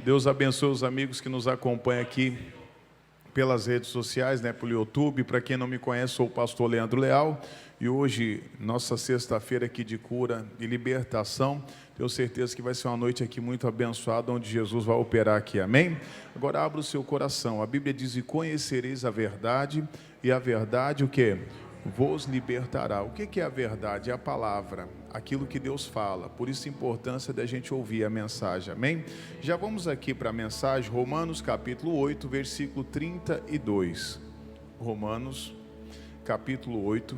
Deus abençoe os amigos que nos acompanham aqui pelas redes sociais, pelo YouTube. Para quem não me conhece, sou o pastor Leandro Leal. E hoje, nossa sexta-feira aqui de cura e libertação. Tenho certeza que vai ser uma noite aqui muito abençoada, onde Jesus vai operar aqui, amém? Agora abra o seu coração. A Bíblia diz: e conhecereis a verdade, e a verdade o quê? Vos libertará. O que é a verdade? É a palavra, aquilo que Deus fala. Por isso a importância da gente ouvir a mensagem, amém? Já vamos aqui para a mensagem, Romanos capítulo 8, versículo 32. Romanos capítulo 8,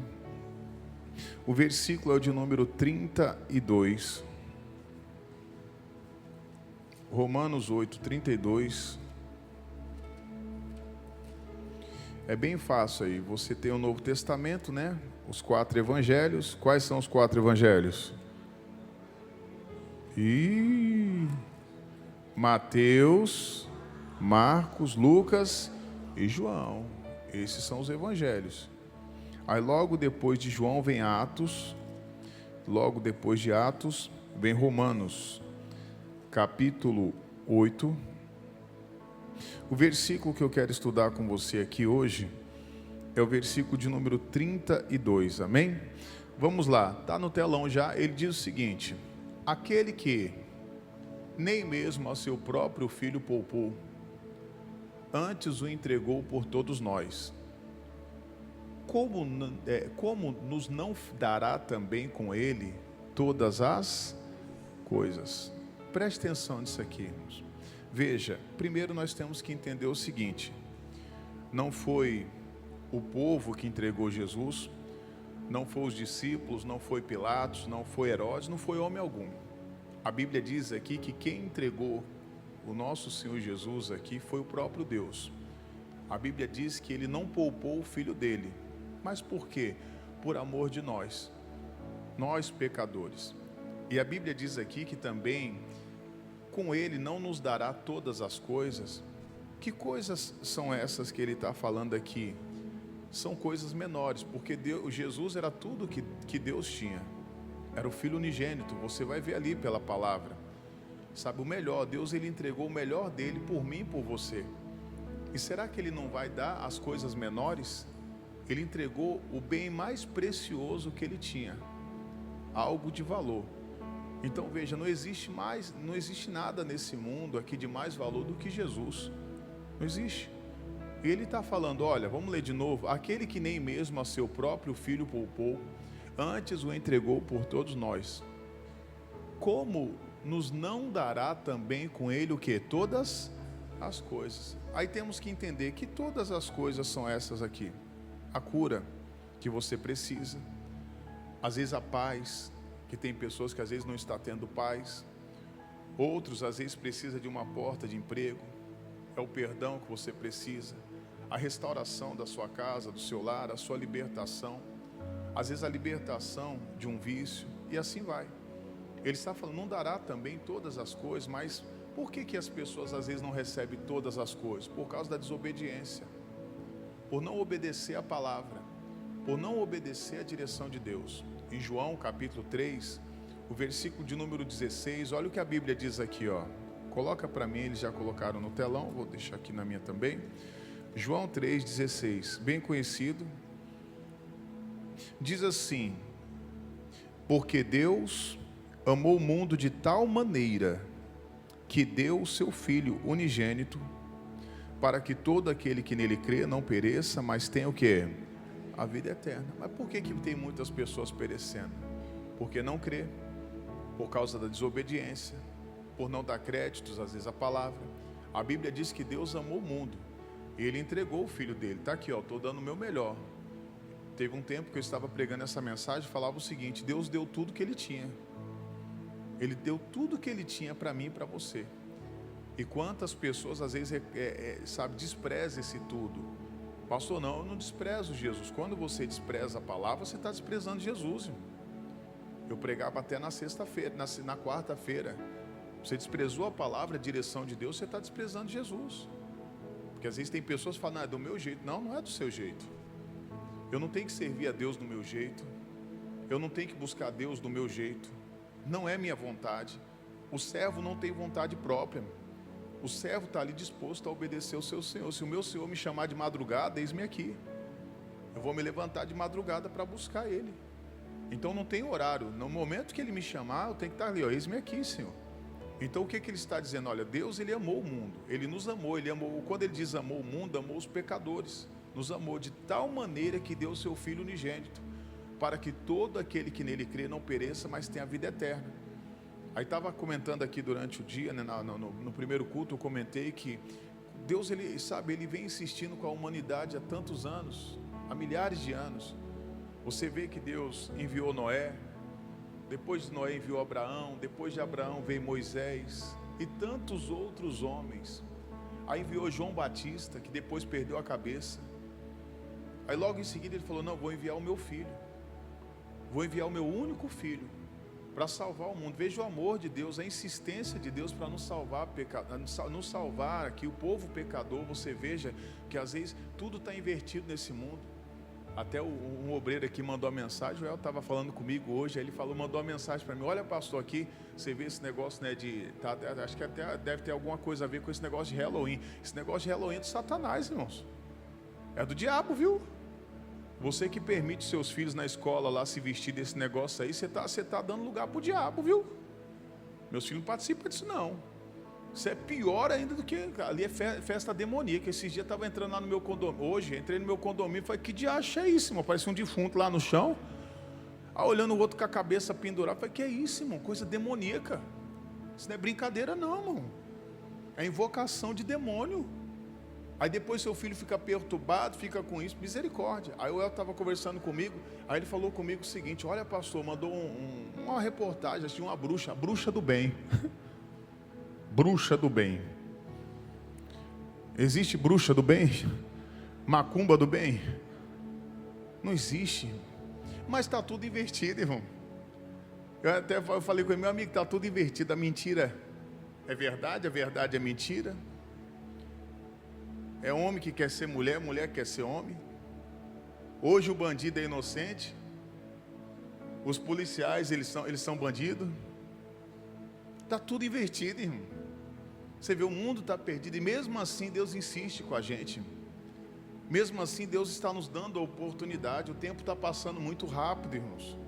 o versículo é o de número 32. Romanos 8, 32. É bem fácil aí, você tem o Novo Testamento, Os 4 evangelhos. Quais são os 4 evangelhos? Mateus, Marcos, Lucas e João. Esses são os evangelhos. Aí logo depois de João vem Atos. Logo depois de Atos vem Romanos, capítulo 8. O versículo que eu quero estudar com você aqui hoje é o versículo de número 32, amém? Vamos lá, está no telão já. Ele diz o seguinte: aquele que nem mesmo a seu próprio filho poupou, antes o entregou por todos nós, como nos não dará também com ele todas as coisas? Preste atenção nisso aqui, irmãos. Veja, primeiro nós temos que entender o seguinte: não foi o povo que entregou Jesus, não foi os discípulos, não foi Pilatos, não foi Herodes, não foi homem algum. A Bíblia diz aqui que quem entregou o nosso Senhor Jesus aqui foi o próprio Deus. A Bíblia diz que ele não poupou o filho dele. Mas por quê? Por amor de nós pecadores. E a Bíblia diz aqui que também com ele não nos dará todas as coisas. Que coisas são essas que ele está falando aqui? São coisas menores, porque Jesus era tudo que Deus tinha. Era o Filho unigênito, você vai ver ali pela palavra. Sabe, o melhor, Deus ele entregou o melhor dele por mim e por você. E será que ele não vai dar as coisas menores? Ele entregou o bem mais precioso que ele tinha, algo de valor. Então veja, não existe nada nesse mundo aqui de mais valor do que Jesus. Não existe. E ele está falando, olha, vamos ler de novo: aquele que nem mesmo a seu próprio filho poupou, antes o entregou por todos nós, como nos não dará também com ele o que? Todas as coisas. Aí temos que entender que todas as coisas são essas aqui: a cura que você precisa, às vezes a paz, que tem pessoas que às vezes não estão tendo paz, outros às vezes precisam de uma porta de emprego, é o perdão que você precisa, a restauração da sua casa, do seu lar, a sua libertação, às vezes a libertação de um vício, e assim vai. Ele está falando, não dará também todas as coisas. Mas por que as pessoas às vezes não recebem todas as coisas? Por causa da desobediência, por não obedecer a palavra, por não obedecer a direção de Deus. Em João capítulo 3, o versículo de número 16, olha o que a Bíblia diz aqui, coloca para mim, eles já colocaram no telão, vou deixar aqui na minha também. João 3,16, bem conhecido, diz assim: porque Deus amou o mundo de tal maneira que deu o seu Filho unigênito, para que todo aquele que nele crê não pereça, mas tenha o quê? A vida eterna. Mas por que tem muitas pessoas perecendo? Porque não crê, por causa da desobediência, por não dar créditos às vezes à palavra. A Bíblia diz que Deus amou o mundo, e Ele entregou o Filho dele. Está aqui, estou dando o meu melhor. Teve um tempo que eu estava pregando essa mensagem, falava o seguinte: Deus deu tudo que Ele tinha. Ele deu tudo que Ele tinha para mim e para você. E quantas pessoas às vezes desprezam esse tudo. Pastor, não, eu não desprezo Jesus. Quando você despreza a palavra, você está desprezando Jesus, irmão. Eu pregava até na sexta-feira, na quarta-feira. Você desprezou a palavra, a direção de Deus, você está desprezando Jesus. Porque às vezes tem pessoas que falam, não, é do meu jeito. Não, não é do seu jeito. Eu não tenho que servir a Deus do meu jeito. Eu não tenho que buscar Deus do meu jeito. Não é minha vontade. O servo não tem vontade própria. O servo está ali disposto a obedecer ao seu senhor. Se o meu senhor me chamar de madrugada, eis-me aqui. Eu vou me levantar de madrugada para buscar ele. Então não tem horário. No momento que ele me chamar, eu tenho que estar ali, ó, eis-me aqui, Senhor. Então o que ele está dizendo? Olha, Deus, ele amou o mundo. Ele nos amou, ele amou. Quando ele diz amou o mundo, amou os pecadores. Nos amou de tal maneira que deu o seu Filho unigênito, para que todo aquele que nele crê não pereça, mas tenha a vida eterna. Aí estava comentando aqui durante o dia, né, no primeiro culto, eu comentei que Deus, ele sabe, ele vem insistindo com a humanidade há tantos anos, há milhares de anos. Você vê que Deus enviou Noé, depois de Noé enviou Abraão, depois de Abraão veio Moisés e tantos outros homens. Aí enviou João Batista, que depois perdeu a cabeça. Aí logo em seguida ele falou, não, vou enviar o meu filho, vou enviar o meu único filho para salvar o mundo. Veja o amor de Deus, a insistência de Deus para nos salvar aqui, o povo pecador. Você veja que às vezes tudo está invertido nesse mundo. Até um obreiro aqui mandou uma mensagem, o Joel estava falando comigo hoje, aí ele mandou uma mensagem para mim, olha pastor, aqui, você vê esse negócio, né, acho que até deve ter alguma coisa a ver com esse negócio de Halloween. Esse negócio de Halloween é do Satanás, irmãos. É do diabo, viu? Você que permite seus filhos na escola lá se vestir desse negócio aí, você tá dando lugar para o diabo, viu? Meus filhos não participam disso não. Isso é pior ainda do que, ali é festa demoníaca. Esses dias eu estava entrando lá no meu condomínio, hoje entrei no meu condomínio e falei, que diacho é isso, irmão? Parece um defunto lá no chão. Aí olhando o outro com a cabeça pendurada, falei, que é isso, irmão? Coisa demoníaca. Isso não é brincadeira não, irmão. É invocação de demônio. Aí depois seu filho fica perturbado, fica com isso, misericórdia. Aí o El estava conversando comigo, aí ele falou comigo o seguinte, olha pastor, mandou uma reportagem, assim, uma bruxa, a bruxa do bem. Bruxa do bem. Existe bruxa do bem? Macumba do bem? Não existe. Mas está tudo invertido, irmão. Eu falei com ele, meu amigo, está tudo invertido. A mentira é verdade, a verdade é mentira. É homem que quer ser mulher, mulher que quer ser homem. Hoje o bandido é inocente. Os policiais, eles são bandidos. Está tudo invertido, irmão. Você vê, o mundo está perdido. E mesmo assim Deus insiste com a gente. Mesmo assim Deus está nos dando a oportunidade. O tempo está passando muito rápido, irmãos.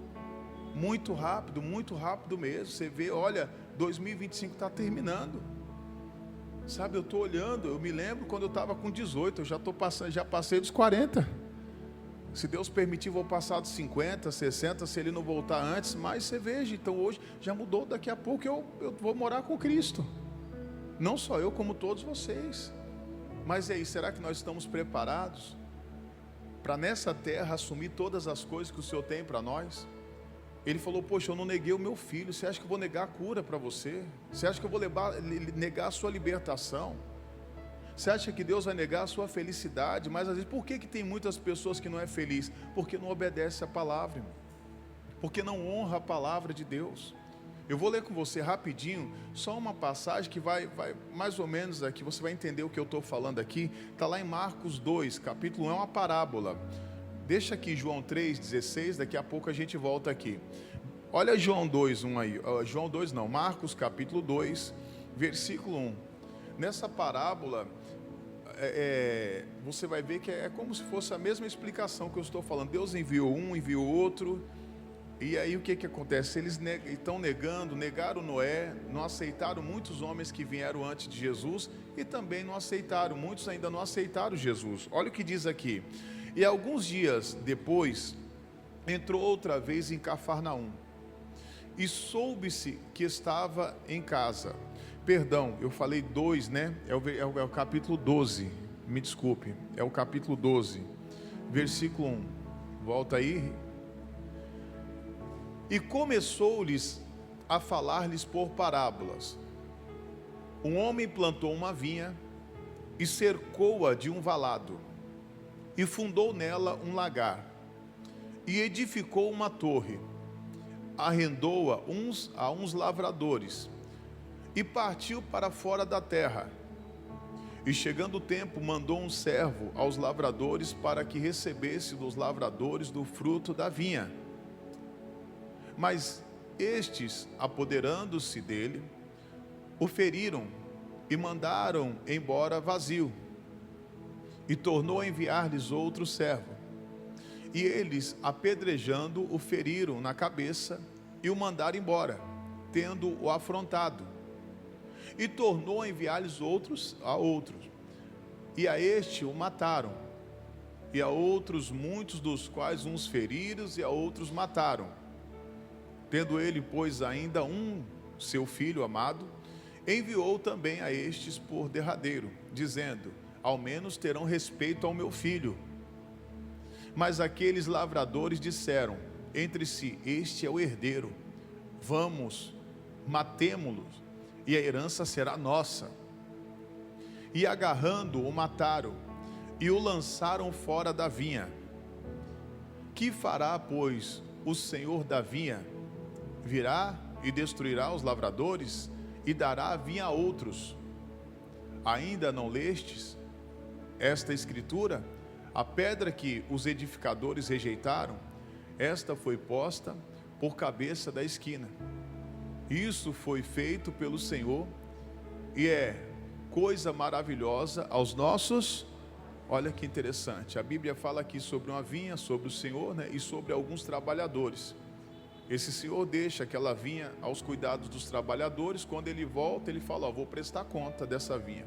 Muito rápido mesmo. Você vê, olha, 2025 está terminando. Sabe, eu estou olhando, eu me lembro quando eu estava com 18, eu já passei dos 40. Se Deus permitir, vou passar dos 50, 60, se Ele não voltar antes. Mas você veja, então hoje já mudou, daqui a pouco eu vou morar com Cristo. Não só eu, como todos vocês. Mas e aí, será que nós estamos preparados para nessa terra assumir todas as coisas que o Senhor tem para nós? Ele falou, poxa, eu não neguei o meu filho, você acha que eu vou negar a cura para você? Você acha que eu vou negar a sua libertação? Você acha que Deus vai negar a sua felicidade? Mas às vezes, por que tem muitas pessoas que não é feliz? Porque não obedece a palavra, irmão. Porque não honra a palavra de Deus. Eu vou ler com você rapidinho, só uma passagem que vai mais ou menos aqui, você vai entender o que eu estou falando aqui. Está lá em Marcos 2, capítulo 1, é uma parábola. Deixa aqui João 3,16, daqui a pouco a gente volta aqui. Olha João 2,1 aí. Marcos capítulo 2, versículo 1. Nessa parábola, você vai ver que é como se fosse a mesma explicação que eu estou falando. Deus enviou um, enviou outro. E aí o que acontece? Eles estão negaram Noé, não aceitaram muitos homens que vieram antes de Jesus. E também não aceitaram, muitos ainda não aceitaram Jesus. Olha o que diz aqui. E alguns dias depois, entrou outra vez em Cafarnaum, e soube-se que estava em casa. Perdão, eu falei 2, né? É o capítulo 12, me desculpe, é o capítulo 12, versículo 1, volta aí. E começou-lhes a falar-lhes por parábolas. Um homem plantou uma vinha, e cercou-a de um valado, e fundou nela um lagar, e edificou uma torre, arrendou-a a uns lavradores, e partiu para fora da terra. E chegando o tempo, mandou um servo aos lavradores para que recebesse dos lavradores do fruto da vinha. Mas estes, apoderando-se dele, o feriram, e mandaram embora vazio, e tornou a enviar-lhes outro servo. E eles, apedrejando, o feriram na cabeça e o mandaram embora, tendo-o afrontado. E tornou a enviar-lhes outros, e a este o mataram, e a outros muitos, dos quais uns feriram e a outros mataram. Tendo ele, pois, ainda um seu filho amado, enviou também a estes por derradeiro, dizendo: ao menos terão respeito ao meu filho. Mas aqueles lavradores disseram entre si: este é o herdeiro, vamos, matemo-lo, e a herança será nossa. E agarrando-o, o mataram, e o lançaram fora da vinha. Que fará, pois, o senhor da vinha? Virá e destruirá os lavradores, e dará a vinha a outros. Ainda não lestes esta escritura? A pedra que os edificadores rejeitaram, esta foi posta por cabeça da esquina. Isso foi feito pelo Senhor, e é coisa maravilhosa aos nossos. Olha que interessante, a Bíblia fala aqui sobre uma vinha, sobre o Senhor, né, e sobre alguns trabalhadores. Esse Senhor deixa aquela vinha aos cuidados dos trabalhadores. Quando ele volta, ele fala: vou prestar conta dessa vinha.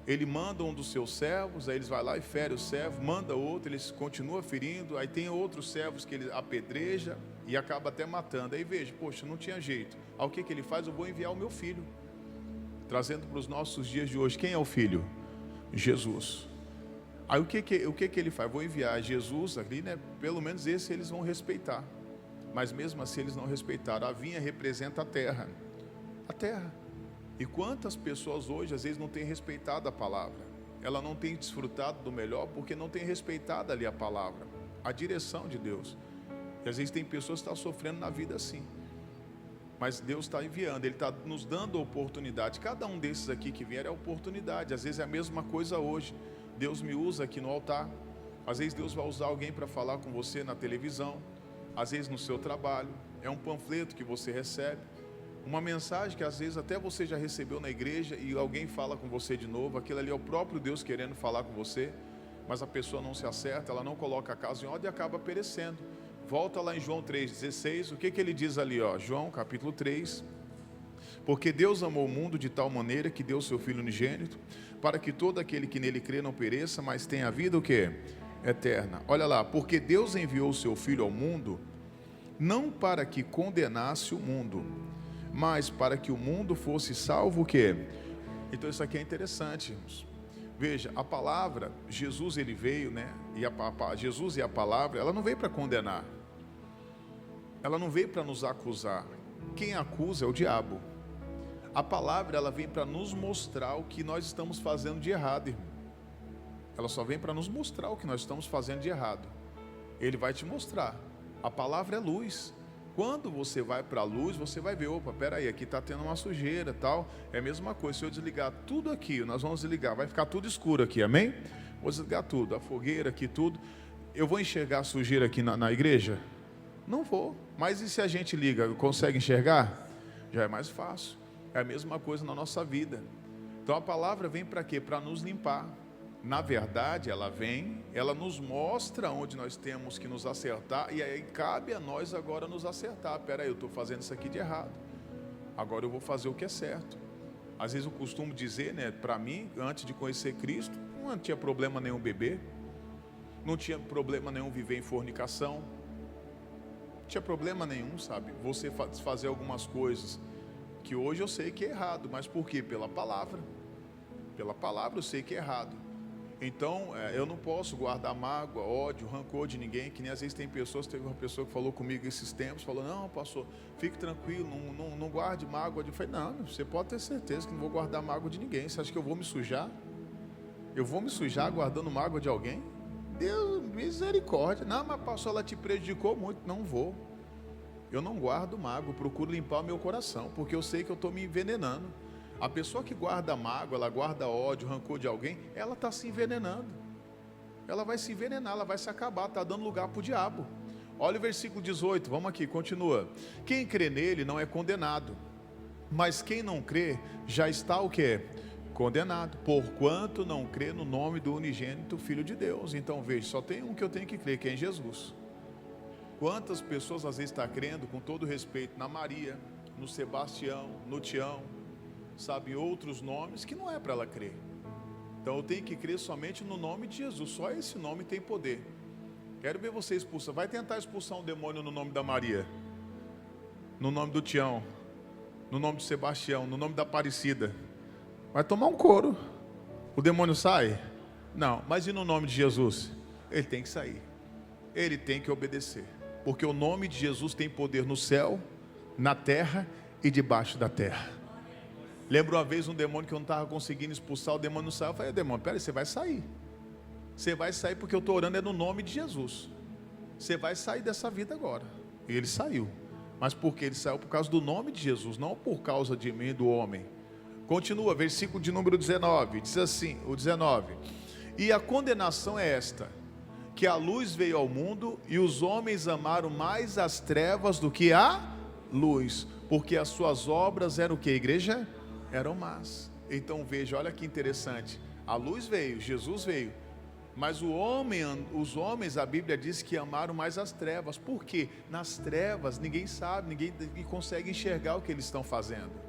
Ele manda um dos seus servos, aí eles vai lá e fere o servo, manda outro, eles continuam ferindo, aí tem outros servos que ele apedreja e acaba até matando. Aí veja, poxa, não tinha jeito. Aí o que ele faz? Eu vou enviar o meu filho. Trazendo para os nossos dias de hoje, quem é o filho? Jesus. Aí o que ele faz? Vou enviar Jesus ali, né? Pelo menos esse eles vão respeitar. Mas mesmo assim eles não respeitaram. A vinha representa a terra. A terra. E quantas pessoas hoje às vezes não têm respeitado a palavra? Ela não tem desfrutado do melhor porque não tem respeitado ali a palavra, a direção de Deus. E às vezes tem pessoas que estão sofrendo na vida assim. Mas Deus está enviando, Ele está nos dando oportunidade. Cada um desses aqui que vier é oportunidade. Às vezes é a mesma coisa hoje. Deus me usa aqui no altar. Às vezes Deus vai usar alguém para falar com você na televisão. Às vezes no seu trabalho. É um panfleto que você recebe. Uma mensagem que às vezes até você já recebeu na igreja e alguém fala com você de novo. Aquilo ali é o próprio Deus querendo falar com você. Mas a pessoa não se acerta, ela não coloca a casa em ordem e acaba perecendo. Volta lá em João 3,16, o que ele diz ali, ó? João capítulo 3. Porque Deus amou o mundo de tal maneira que deu o seu Filho unigênito, para que todo aquele que nele crê não pereça, mas tenha a vida o quê? Eterna. Olha lá, porque Deus enviou o seu Filho ao mundo, não para que condenasse o mundo, mas para que o mundo fosse salvo o quê? Então isso aqui é interessante, irmãos. Veja, a palavra, Jesus ele veio, né? Jesus e a palavra, ela não veio para condenar. Ela não veio para nos acusar. Quem acusa é o diabo. A palavra, ela vem para nos mostrar o que nós estamos fazendo de errado, irmão. Ela só vem para nos mostrar o que nós estamos fazendo de errado. Ele vai te mostrar. A palavra é luz. Quando você vai para a luz, você vai ver, opa, peraí, aqui está tendo uma sujeira, tal. É a mesma coisa, se eu desligar tudo aqui, nós vamos desligar, vai ficar tudo escuro aqui, amém? Vou desligar tudo, a fogueira aqui, tudo. Eu vou enxergar a sujeira aqui na igreja? Não vou. Mas e se a gente liga, consegue enxergar? Já é mais fácil. É a mesma coisa na nossa vida. Então a palavra vem para quê? Para nos limpar. Na verdade, ela vem, ela nos mostra onde nós temos que nos acertar, e aí cabe a nós agora nos acertar. Peraí, eu estou fazendo isso aqui de errado, agora eu vou fazer o que é certo. Às vezes eu costumo dizer, né, para mim, antes de conhecer Cristo, não tinha problema nenhum beber, não tinha problema nenhum viver em fornicação, não tinha problema nenhum, sabe, você fazer algumas coisas que hoje eu sei que é errado, mas por quê? Pela palavra eu sei que é errado. Então, eu não posso guardar mágoa, ódio, rancor de ninguém, que nem às vezes tem pessoas, teve uma pessoa que falou comigo esses tempos, falou, não, pastor, fique tranquilo, não guarde mágoa. Eu falei, não, você pode ter certeza que não vou guardar mágoa de ninguém. Você acha que eu vou me sujar? Eu vou me sujar guardando mágoa de alguém? Deus, misericórdia. Não, mas pastor, ela te prejudicou muito. Não vou. Eu não guardo mágoa, procuro limpar o meu coração, porque eu sei que eu estou me envenenando. A pessoa que guarda mágoa, ela guarda ódio, rancor de alguém, ela está se envenenando. Ela vai se envenenar, ela vai se acabar, está dando lugar para o diabo. Olha o versículo 18, vamos aqui, continua. Quem crê nele não é condenado, mas quem não crê já está o quê? condenado, porquanto não crê no nome do unigênito Filho de Deus. Então veja, só tem um que eu tenho que crer, que é em Jesus. Quantas pessoas às vezes estão crendo, com todo respeito, na Maria, no Sebastião, no Tião, sabe, outros nomes que não é para ela crer. Então eu tenho que crer somente no nome de Jesus, só esse nome tem poder. Quero ver você expulsar, vai tentar expulsar um demônio no nome da Maria, no nome do Tião, no nome de Sebastião, no nome da Aparecida. Vai tomar um couro. O demônio sai? Não, mas e no nome de Jesus? Ele tem que sair. Ele tem que obedecer. Porque o nome de Jesus tem poder no céu, na terra e debaixo da terra. Lembro uma vez um demônio que eu não estava conseguindo expulsar, o demônio não saiu. Eu falei, demônio, peraí, você vai sair. Você vai sair porque eu estou orando é no nome de Jesus. Você vai sair dessa vida agora. E ele saiu. Mas por que ele saiu? Por causa do nome de Jesus, não por causa de mim e do homem. Continua, versículo de número 19, diz assim, o 19: e a condenação é esta, que a luz veio ao mundo, e os homens amaram mais as trevas do que a luz, porque as suas obras eram o que, igreja? Eram más. Então veja, olha que interessante, a luz veio, Jesus veio, mas os homens, a Bíblia diz que amaram mais as trevas. Por quê? Nas trevas ninguém sabe, ninguém consegue enxergar o que eles estão fazendo.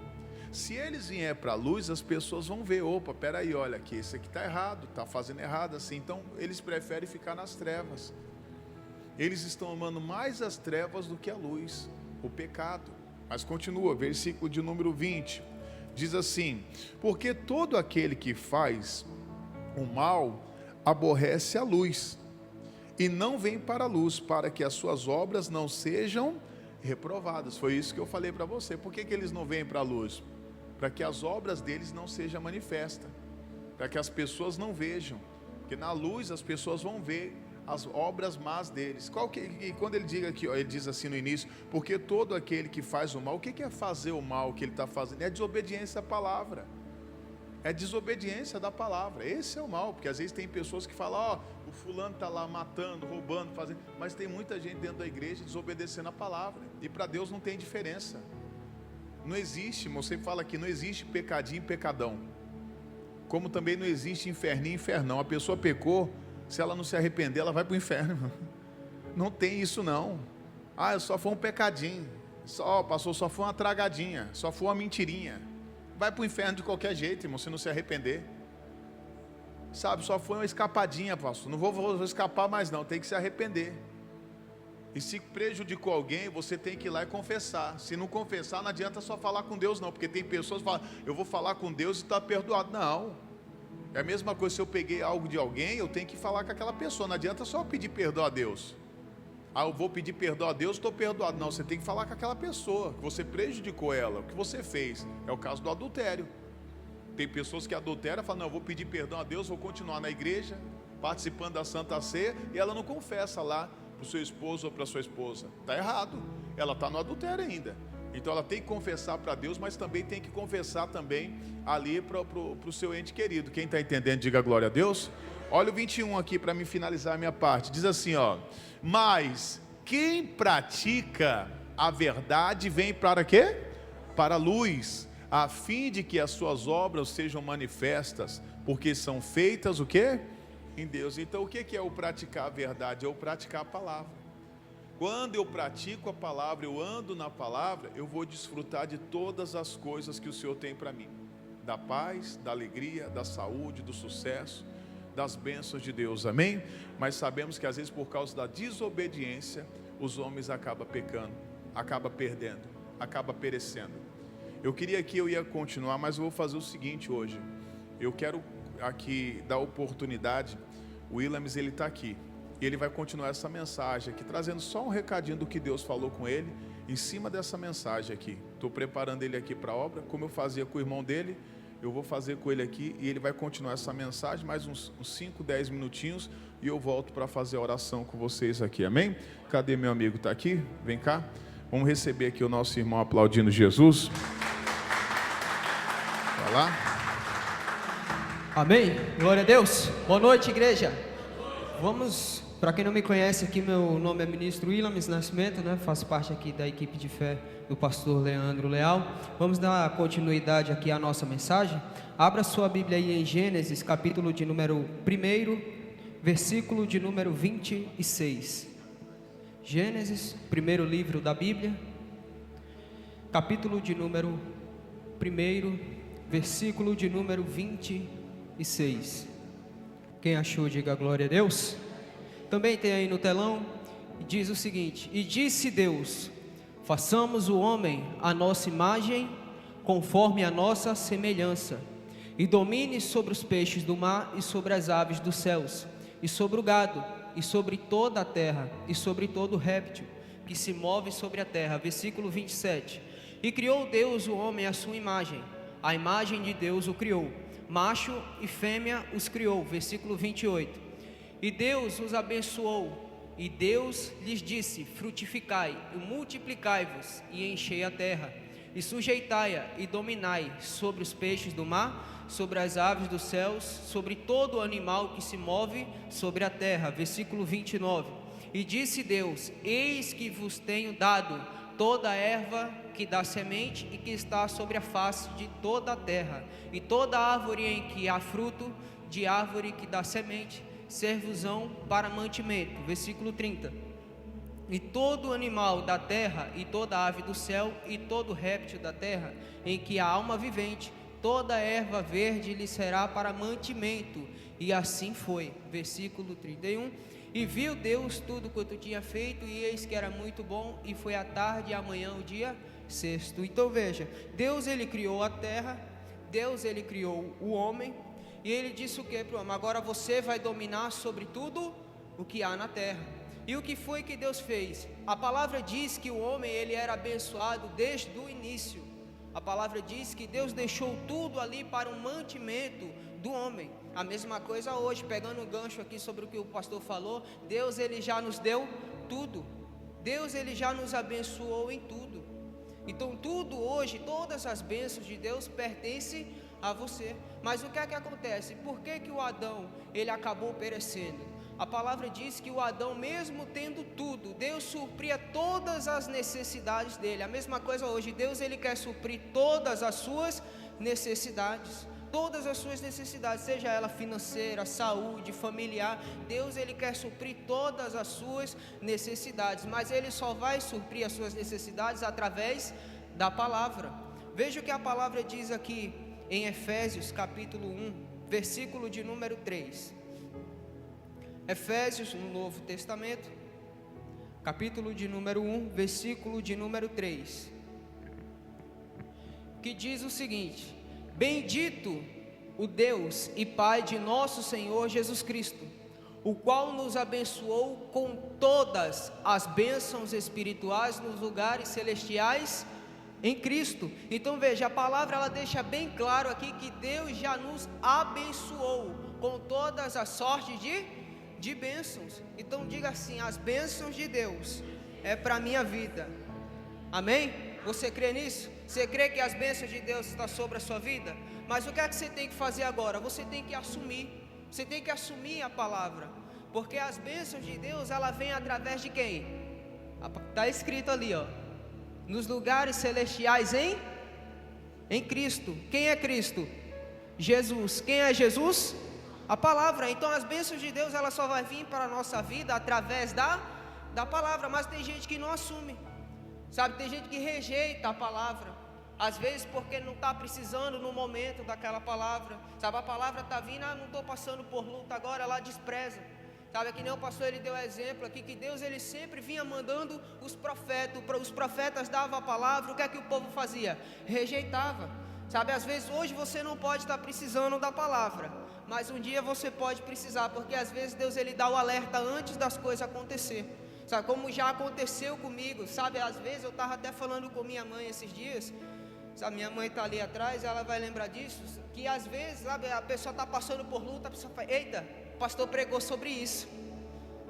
Se eles vierem para a luz, as pessoas vão ver, opa, peraí, olha aqui, esse aqui está errado, está fazendo errado assim. Então eles preferem ficar nas trevas. Eles estão amando mais as trevas do que a luz, o pecado. Mas continua, versículo de número 20, diz assim: porque todo aquele que faz o mal aborrece a luz, e não vem para a luz, para que as suas obras não sejam reprovadas. Foi isso que eu falei para você. Por que eles não vêm para a luz? Para que as obras deles não sejam manifestas, para que as pessoas não vejam, porque na luz as pessoas vão ver as obras más deles. E quando ele diz aqui, ele diz assim no início, porque todo aquele que faz o mal, o que é fazer o mal que ele está fazendo? É desobediência à palavra, é desobediência da palavra. Esse é o mal, porque às vezes tem pessoas que falam, o fulano está lá matando, roubando, fazendo, mas tem muita gente dentro da igreja desobedecendo a palavra, e para Deus não tem diferença. Não existe, você fala que não existe pecadinho e pecadão, como também não existe inferninho e infernão. A pessoa pecou, se ela não se arrepender, ela vai para o inferno. Não tem isso não. Só foi um pecadinho, passou, só foi uma tragadinha, só foi uma mentirinha. Vai para o inferno de qualquer jeito, irmão, se não se arrepender. Sabe, só foi uma escapadinha, pastor. Não vou escapar mais não, tem que se arrepender. E se prejudicou alguém, você tem que ir lá e confessar. Se não confessar, não adianta só falar com Deus não, porque tem pessoas que falam, eu vou falar com Deus e está perdoado. Não, é a mesma coisa. Se eu peguei algo de alguém, eu tenho que falar com aquela pessoa. Não adianta só pedir perdão a Deus. Eu vou pedir perdão a Deus, estou perdoado. Não, você tem que falar com aquela pessoa, que você prejudicou ela, o que você fez. É o caso do adultério. Tem pessoas que adulteram e falam, não, eu vou pedir perdão a Deus, vou continuar na igreja, participando da Santa Ceia, e ela não confessa lá para o seu esposo ou para a sua esposa. Está errado, ela está no adultério ainda. Então ela tem que confessar para Deus, mas também tem que confessar também ali para o seu ente querido. Quem está entendendo, diga glória a Deus. Olha o 21 aqui para me finalizar a minha parte. Diz assim, mas quem pratica a verdade vem para quê? Para a luz, a fim de que as suas obras sejam manifestas, porque são feitas o quê? Em Deus. Então o que é o praticar a verdade? É o praticar a palavra. Quando eu pratico a palavra, eu ando na palavra, eu vou desfrutar de todas as coisas que o Senhor tem para mim, da paz, da alegria, da saúde, do sucesso, das bênçãos de Deus, amém? Mas sabemos que às vezes por causa da desobediência, os homens acabam pecando, acabam perdendo, acabam perecendo. Eu ia continuar, mas eu vou fazer o seguinte hoje. Eu quero aqui dar oportunidade. O Williams, ele está aqui, e ele vai continuar essa mensagem aqui, trazendo só um recadinho do que Deus falou com ele, em cima dessa mensagem aqui. Estou preparando ele aqui para a obra, como eu fazia com o irmão dele, eu vou fazer com ele aqui, e ele vai continuar essa mensagem, mais uns 5, 10 minutinhos, e eu volto para fazer a oração com vocês aqui, amém? Cadê meu amigo? Está aqui? Vem cá, vamos receber aqui o nosso irmão aplaudindo Jesus. Vai lá. Amém, glória a Deus. Boa noite, igreja. Vamos Para quem não me conhece aqui, meu nome é Ministro Willames Nascimento, né? Faço parte aqui da equipe de fé do pastor Leandro Leal. Vamos dar continuidade aqui à nossa mensagem. Abra sua Bíblia aí em Gênesis, capítulo de número 1, versículo de número 26. Gênesis, primeiro livro da Bíblia, capítulo de número 1, versículo de número 26. Quem achou, diga glória a Deus. Também tem aí no telão, diz o seguinte: e disse Deus: façamos o homem à nossa imagem, conforme a nossa semelhança, e domine sobre os peixes do mar, e sobre as aves dos céus, e sobre o gado, e sobre toda a terra, e sobre todo réptil que se move sobre a terra. Versículo 27. E criou Deus o homem à sua imagem, a imagem de Deus o criou, macho e fêmea os criou. Versículo 28. E Deus os abençoou, e Deus lhes disse: frutificai e multiplicai-vos, e enchei a terra, e sujeitai-a e dominai sobre os peixes do mar, sobre as aves dos céus, sobre todo o animal que se move sobre a terra. Versículo 29. E disse Deus: eis que vos tenho dado toda a erva que dá semente e que está sobre a face de toda a terra, e toda árvore em que há fruto de árvore que dá semente, servosão para mantimento. Versículo 30. E todo animal da terra, e toda ave do céu, e todo réptil da terra, em que há alma vivente, toda erva verde lhe será para mantimento. E assim foi. Versículo 31. E viu Deus tudo quanto tinha feito, e eis que era muito bom, e foi a tarde e amanhã o dia sexto. Então veja, Deus ele criou a terra, Deus ele criou o homem, e ele disse o que para o homem? Agora você vai dominar sobre tudo o que há na terra. E o que foi que Deus fez? A palavra diz que o homem ele era abençoado desde o início. A palavra diz que Deus deixou tudo ali para o mantimento do homem. A mesma coisa hoje, pegando um gancho aqui sobre o que o pastor falou, Deus ele já nos deu tudo. Deus ele já nos abençoou em tudo. Então tudo hoje, todas as bênçãos de Deus pertencem a você. Mas o que é que acontece? Por que que o Adão ele acabou perecendo? A palavra diz que o Adão, mesmo tendo tudo, Deus supria todas as necessidades dele. A mesma coisa hoje, Deus ele quer suprir todas as suas necessidades. Todas as suas necessidades, seja ela financeira, saúde, familiar, Deus ele quer suprir todas as suas necessidades, mas ele só vai suprir as suas necessidades através da palavra. Veja o que a palavra diz aqui em Efésios capítulo 1, versículo de número 3. Efésios no Novo Testamento, capítulo de número 1, versículo de número 3, que diz o seguinte: bendito o Deus e Pai de nosso Senhor Jesus Cristo, o qual nos abençoou com todas as bênçãos espirituais nos lugares celestiais em Cristo. Então veja, a palavra ela deixa bem claro aqui que Deus já nos abençoou com todas as sortes de bênçãos. Então diga assim: as bênçãos de Deus é para a minha vida. Amém? Você crê nisso? Você crê que as bênçãos de Deus estão sobre a sua vida? Mas o que é que você tem que fazer agora? Você tem que assumir. Você tem que assumir a palavra, porque as bênçãos de Deus ela vem através de quem? Está escrito ali, ó, nos lugares celestiais em Cristo. Quem é Cristo? Jesus. Quem é Jesus? A palavra. Então as bênçãos de Deus ela só vai vir para a nossa vida através da palavra. Mas tem gente que não assume, sabe? Tem gente que rejeita a palavra, às vezes porque não está precisando no momento daquela palavra, sabe? A palavra está vindo, não estou passando por luta agora, ela despreza, sabe? Que nem o pastor ele deu exemplo aqui, que Deus ele sempre vinha mandando os profetas davam a palavra, o que é que o povo fazia? Rejeitava, sabe? Às vezes hoje você não pode estar precisando da palavra, mas um dia você pode precisar, porque às vezes Deus ele dá o alerta antes das coisas acontecer, sabe? Como já aconteceu comigo, sabe? Às vezes eu estava até falando com minha mãe esses dias, sabe? Minha mãe está ali atrás, ela vai lembrar disso, que às vezes, sabe, a pessoa está passando por luta, a pessoa fala: eita, o pastor pregou sobre isso,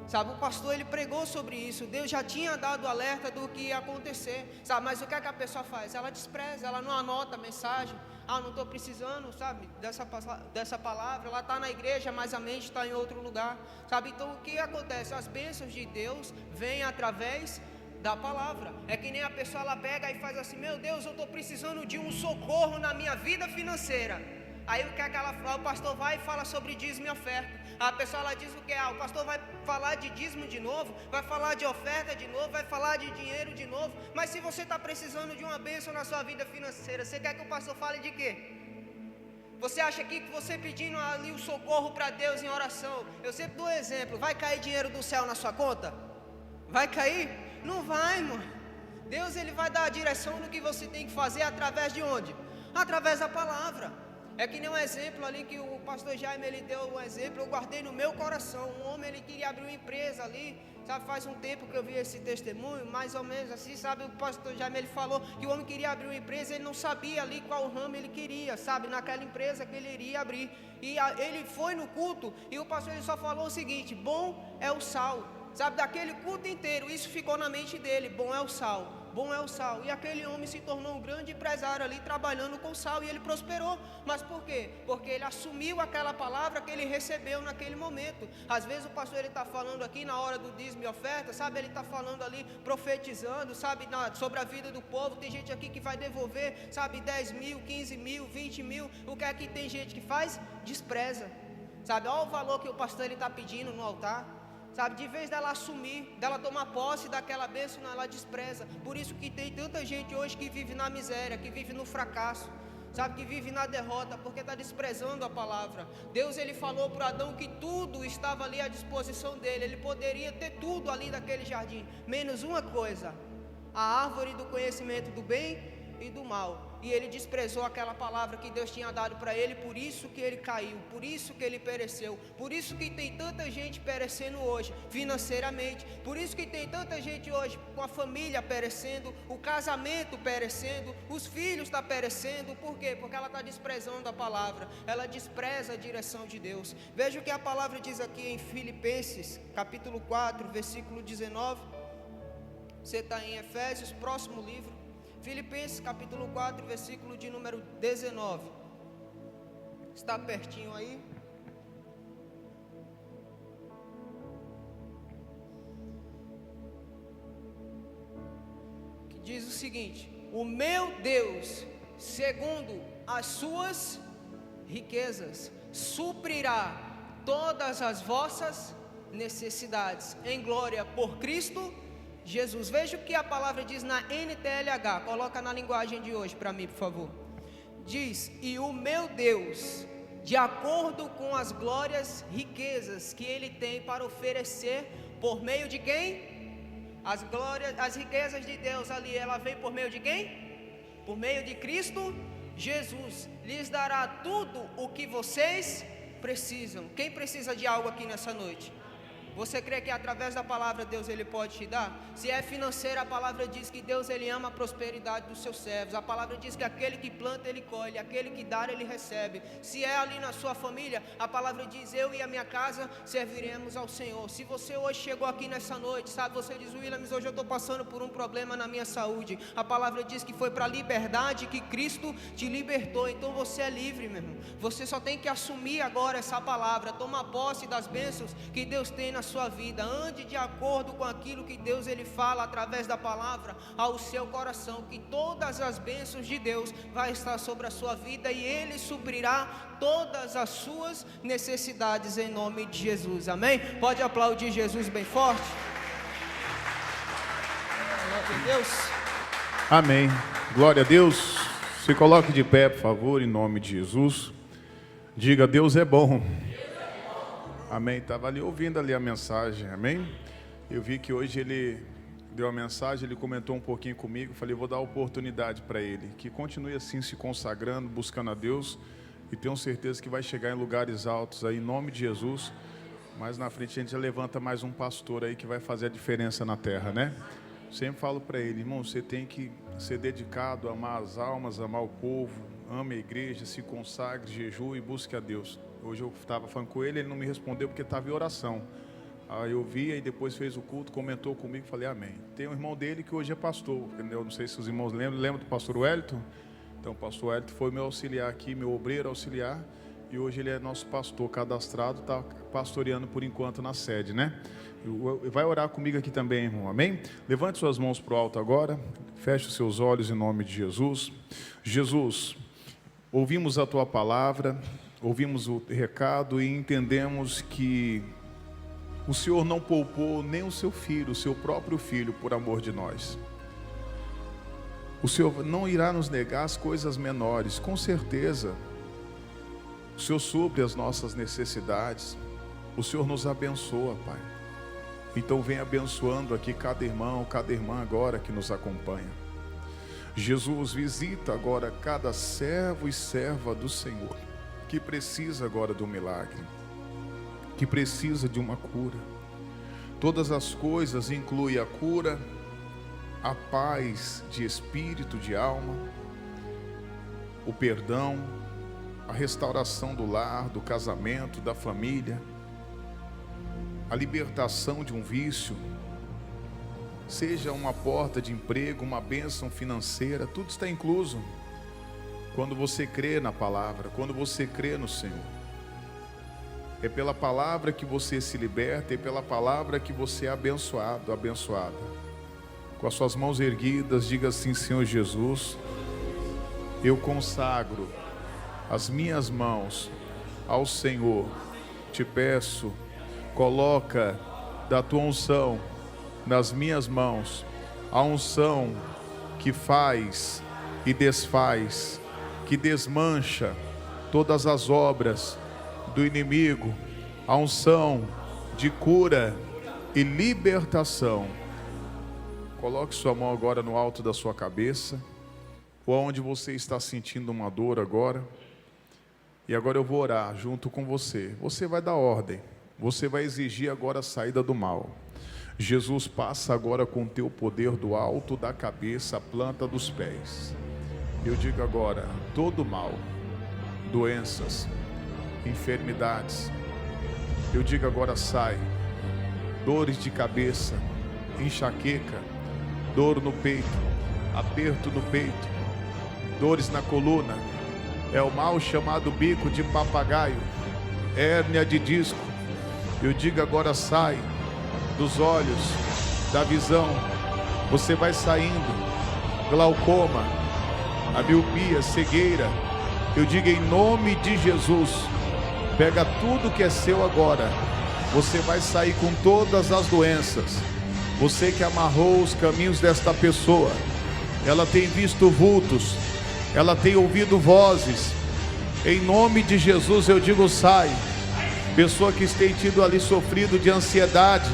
sabe? O pastor ele pregou sobre isso, Deus já tinha dado o alerta do que ia acontecer, sabe? Mas o que é que a pessoa faz? Ela despreza, ela não anota a mensagem, não estou precisando, sabe, dessa palavra, ela está na igreja, mas a mente está em outro lugar, sabe? Então o que acontece? As bênçãos de Deus vêm através da palavra. É que nem a pessoa, ela pega e faz assim: meu Deus, eu estou precisando de um socorro na minha vida financeira. Aí o que é que o pastor vai e fala sobre dízimo e oferta. A pessoa, ela diz o que? O pastor vai falar de dízimo de novo, vai falar de oferta de novo, vai falar de dinheiro de novo. Mas se você está precisando de uma bênção na sua vida financeira, você quer que o pastor fale de quê? Você acha que você pedindo ali o socorro para Deus em oração, eu sempre dou exemplo, vai cair dinheiro do céu na sua conta? Vai cair? Não vai, irmão. Deus, ele vai dar a direção no que você tem que fazer através de onde? Através da palavra. É que nem um exemplo ali que o pastor Jaime, ele deu um exemplo, eu guardei no meu coração. Um homem, ele queria abrir uma empresa ali, sabe, faz um tempo que eu vi esse testemunho, mais ou menos assim, sabe, o pastor Jaime, ele falou que o homem queria abrir uma empresa, ele não sabia ali qual ramo ele queria, sabe, naquela empresa que ele iria abrir. E ele foi no culto, e o pastor, ele só falou o seguinte: bom é o sal, sabe, daquele culto inteiro, isso ficou na mente dele: bom é o sal. Bom é o sal. E aquele homem se tornou um grande empresário ali, trabalhando com sal, e ele prosperou. Mas por quê? Porque ele assumiu aquela palavra que ele recebeu naquele momento. Às vezes o pastor, ele está falando aqui na hora do dízimo e oferta, sabe, ele está falando ali, profetizando, sabe, sobre a vida do povo. Tem gente aqui que vai devolver, sabe, 10 mil, 15 mil, 20 mil. O que é que tem gente que faz? Despreza, sabe, olha o valor que o pastor, ele está pedindo no altar. Sabe, de vez dela assumir, dela tomar posse daquela bênção, ela despreza. Por isso que tem tanta gente hoje que vive na miséria, que vive no fracasso, sabe, que vive na derrota, porque está desprezando a palavra. Deus, ele falou para Adão que tudo estava ali à disposição dele. Ele poderia ter tudo ali naquele jardim, menos uma coisa: a árvore do conhecimento do bem e do mal. E ele desprezou aquela palavra que Deus tinha dado para ele. Por isso que ele caiu, por isso que ele pereceu. Por isso que tem tanta gente perecendo hoje financeiramente. Por isso que tem tanta gente hoje com a família perecendo, o casamento perecendo, os filhos estão perecendo. Por quê? Porque ela está desprezando a palavra, ela despreza a direção de Deus. Veja o que a palavra diz aqui em Filipenses capítulo 4, versículo 19. Você está em Efésios, próximo livro. Filipenses capítulo 4, versículo de número 19. Está pertinho aí? Que diz o seguinte: o meu Deus, segundo as suas riquezas, suprirá todas as vossas necessidades em glória por Cristo Jesus. Veja o que a palavra diz na NTLH. Coloca na linguagem de hoje para mim, por favor. Diz: e o meu Deus, de acordo com as glórias, riquezas que Ele tem para oferecer, por meio de quem? As glórias, as riquezas de Deus ali, ela vem por meio de quem? Por meio de Cristo Jesus. Lhes dará tudo o que vocês precisam. Quem precisa de algo aqui nessa noite? Você crê que através da palavra Deus, ele pode te dar? Se é financeira, a palavra diz que Deus, ele ama a prosperidade dos seus servos. A palavra diz que aquele que planta, ele colhe, aquele que dá, ele recebe. Se é ali na sua família, a palavra diz: eu e a minha casa serviremos ao Senhor. Se você hoje chegou aqui nessa noite, sabe, você diz: Williams, hoje eu estou passando por um problema na minha saúde. A palavra diz que foi para a liberdade que Cristo te libertou. Então você é livre, meu irmão. Você só tem que assumir agora essa palavra, tomar posse das bênçãos que Deus tem na sua vida. Ande de acordo com aquilo que Deus, ele fala através da palavra ao seu coração, que todas as bênçãos de Deus vai estar sobre a sua vida e ele suprirá todas as suas necessidades em nome de Jesus. Amém? Pode aplaudir Jesus bem forte. Glória a Deus. Amém. Glória a Deus. Se coloque de pé, por favor, em nome de Jesus. Diga: Deus é bom. Amém. Estava ali ouvindo ali a mensagem, amém? Eu vi que hoje ele deu a mensagem, ele comentou um pouquinho comigo. Falei: vou dar a oportunidade para ele, que continue assim se consagrando, buscando a Deus, e tenho certeza que vai chegar em lugares altos aí, em nome de Jesus. Mais na frente a gente já levanta mais um pastor aí que vai fazer a diferença na terra, né? Sempre falo para ele: irmão, você tem que ser dedicado, amar as almas, amar o povo, ame a igreja, se consagre, jejue e busque a Deus. Hoje eu estava falando com ele, ele não me respondeu porque estava em oração. Aí eu vi, e depois fez o culto, comentou comigo, falei: amém. Tem um irmão dele que hoje é pastor, eu não sei se os irmãos lembram do pastor Wellington? Então o pastor Hélio foi meu auxiliar aqui, meu obreiro auxiliar, e hoje ele é nosso pastor cadastrado, está pastoreando por enquanto na sede, né? Vai orar comigo aqui também, irmão, amém? Levante suas mãos para o alto agora, feche os seus olhos em nome de Jesus. Jesus, ouvimos a tua palavra, ouvimos o recado e entendemos que o Senhor não poupou nem o seu filho, o seu próprio filho, por amor de nós. O Senhor não irá nos negar as coisas menores, com certeza. O Senhor supre as nossas necessidades. O Senhor nos abençoa, Pai. Então vem abençoando aqui cada irmão, cada irmã agora que nos acompanha. Jesus, visita agora cada servo e serva do Senhor, que precisa agora do milagre, que precisa de uma cura. Todas as coisas incluem a cura, a paz de espírito, de alma, o perdão, a restauração do lar, do casamento, da família, a libertação de um vício, seja uma porta de emprego, uma bênção financeira, tudo está incluso quando você crê na palavra, quando você crê no Senhor. É pela palavra que você se liberta, é pela palavra que você é abençoado, abençoada. Com as suas mãos erguidas, diga assim: Senhor Jesus, eu consagro as minhas mãos ao Senhor. Te peço, coloca da tua unção nas minhas mãos, a unção que faz e desfaz, que desmancha todas as obras do inimigo, a unção de cura e libertação. Coloque sua mão agora no alto da sua cabeça, ou onde você está sentindo uma dor agora. E agora eu vou orar junto com você. Você vai dar ordem, você vai exigir agora a saída do mal. Jesus, passa agora com o teu poder do alto da cabeça à planta dos pés. Eu digo agora, todo mal, doenças, enfermidades, eu digo agora sai. Dores de cabeça, enxaqueca, dor no peito, aperto no peito, dores na coluna, é o mal chamado bico de papagaio, hérnia de disco, eu digo agora sai dos olhos, da visão, você vai saindo, glaucoma, a miopia, cegueira, eu digo em nome de Jesus, pega tudo que é seu agora, você vai sair com todas as doenças. Você que amarrou os caminhos desta pessoa, ela tem visto vultos, ela tem ouvido vozes, em nome de Jesus eu digo sai. Pessoa que tem tido ali sofrido de ansiedade,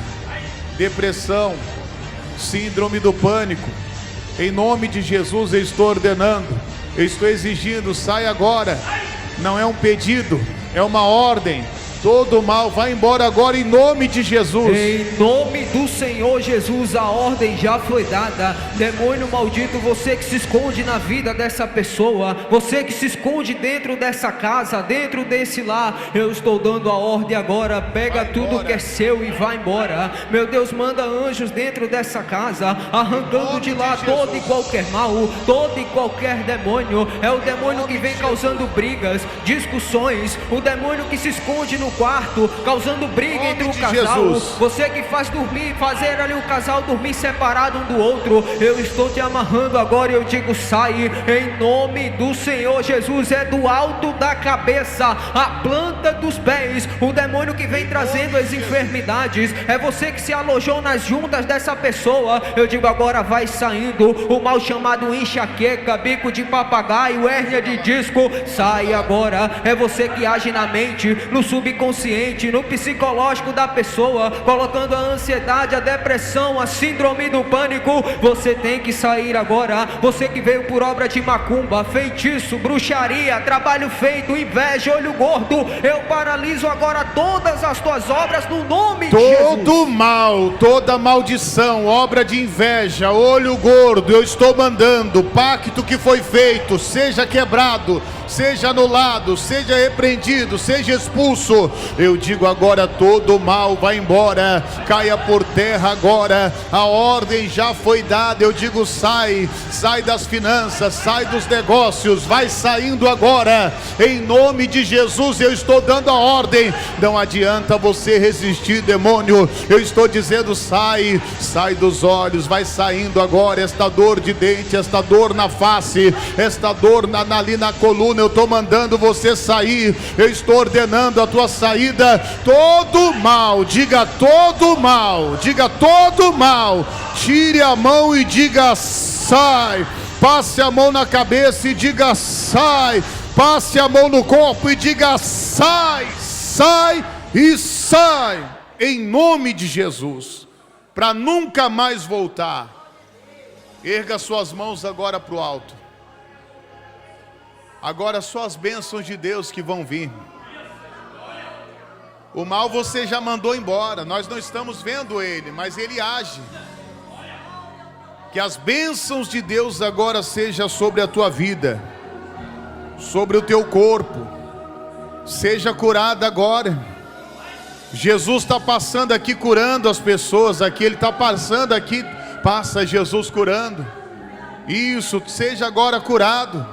depressão, síndrome do pânico, em nome de Jesus eu estou ordenando, eu estou exigindo, sai agora. Não é um pedido, é uma ordem. Todo mal vai embora agora em nome de Jesus. Em nome do Senhor Jesus, a ordem já foi dada. Demônio maldito, você que se esconde na vida dessa pessoa, você que se esconde dentro dessa casa, dentro desse lar, eu estou dando a ordem agora. Pega tudo que é seu e vai embora. Meu Deus, manda anjos dentro dessa casa, arrancando de lá todo e qualquer mal, todo e qualquer demônio. É o demônio que vem causando brigas, discussões, o demônio que se esconde no quarto, causando briga entre o casal. Você que faz fazer ali o casal dormir separado um do outro, eu estou te amarrando agora e eu digo sai, em nome do Senhor Jesus. É do alto da cabeça à planta dos pés, o demônio que vem trazendo as enfermidades, é você que se alojou nas juntas dessa pessoa, eu digo agora vai saindo, o mal chamado enxaqueca, bico de papagaio, hérnia de disco, sai agora. É você que age na mente, no subconsciente, no psicológico da pessoa, colocando a ansiedade, a depressão, a síndrome do pânico, você tem que sair agora. Você que veio por obra de macumba, feitiço, bruxaria, trabalho feito, inveja, olho gordo, eu paraliso agora todas as tuas obras no nome de Jesus. Todo mal, toda maldição, obra de inveja, olho gordo, eu estou mandando, pacto que foi feito, seja quebrado, seja anulado, seja repreendido, seja expulso. Eu digo agora, todo mal vai embora, caia por terra agora. A ordem já foi dada. Eu digo, sai das finanças, sai dos negócios, vai saindo agora, em nome de Jesus. Eu estou dando a ordem, não adianta você resistir, demônio. Eu estou dizendo, sai dos olhos, vai saindo agora. Esta dor de dente, esta dor na face, esta dor ali na coluna, eu estou mandando você sair. Eu estou ordenando a tua saída. Todo mal, diga todo mal, diga todo mal, tire a mão e diga sai. Passe a mão na cabeça e diga sai. Passe a mão no corpo e diga sai, sai e sai, em nome de Jesus, para nunca mais voltar. Erga suas mãos agora para o alto. Agora só as bênçãos de Deus que vão vir. O mal você já mandou embora, nós não estamos vendo ele, mas ele age. Que as bênçãos de Deus agora sejam sobre a tua vida, sobre o teu corpo. Seja curada agora. Jesus está passando aqui curando as pessoas aqui, ele está passando aqui, passa Jesus curando. Isso, seja agora curado.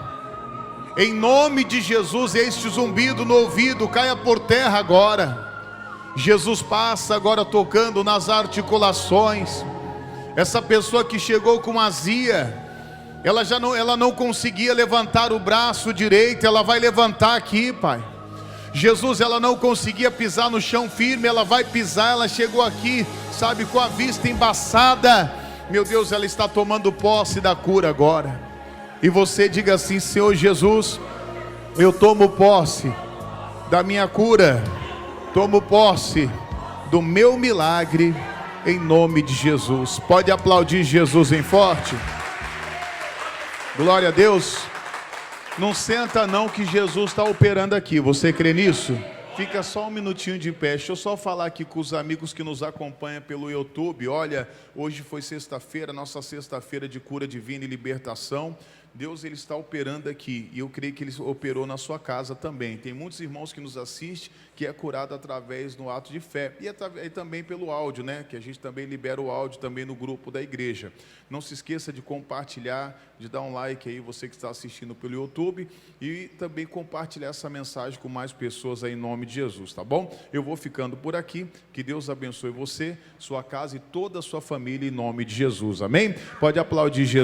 Em nome de Jesus, este zumbido no ouvido caia por terra agora. Jesus passa agora tocando nas articulações. Essa pessoa que chegou com azia, ela não conseguia levantar o braço direito, ela vai levantar aqui, Pai. Jesus, ela não conseguia pisar no chão firme, ela vai pisar, ela chegou aqui, sabe, com a vista embaçada. Meu Deus, ela está tomando posse da cura agora. E você diga assim: Senhor Jesus, eu tomo posse da minha cura, tomo posse do meu milagre, em nome de Jesus. Pode aplaudir Jesus em forte. Glória a Deus. Não senta não, que Jesus está operando aqui. Você crê nisso? Fica só um minutinho de pé. Deixa eu só falar aqui com os amigos que nos acompanham pelo YouTube. Olha, hoje foi sexta-feira, nossa sexta-feira de cura divina e libertação. Deus, ele está operando aqui, e eu creio que ele operou na sua casa também. Tem muitos irmãos que nos assistem, que é curado através do ato de fé, e também pelo áudio, né? Que a gente também libera o áudio também no grupo da igreja. Não se esqueça de compartilhar, de dar um like aí, você que está assistindo pelo YouTube, e também compartilhar essa mensagem com mais pessoas aí, em nome de Jesus, tá bom? Eu vou ficando por aqui, que Deus abençoe você, sua casa e toda a sua família, em nome de Jesus, amém? Pode aplaudir Jesus.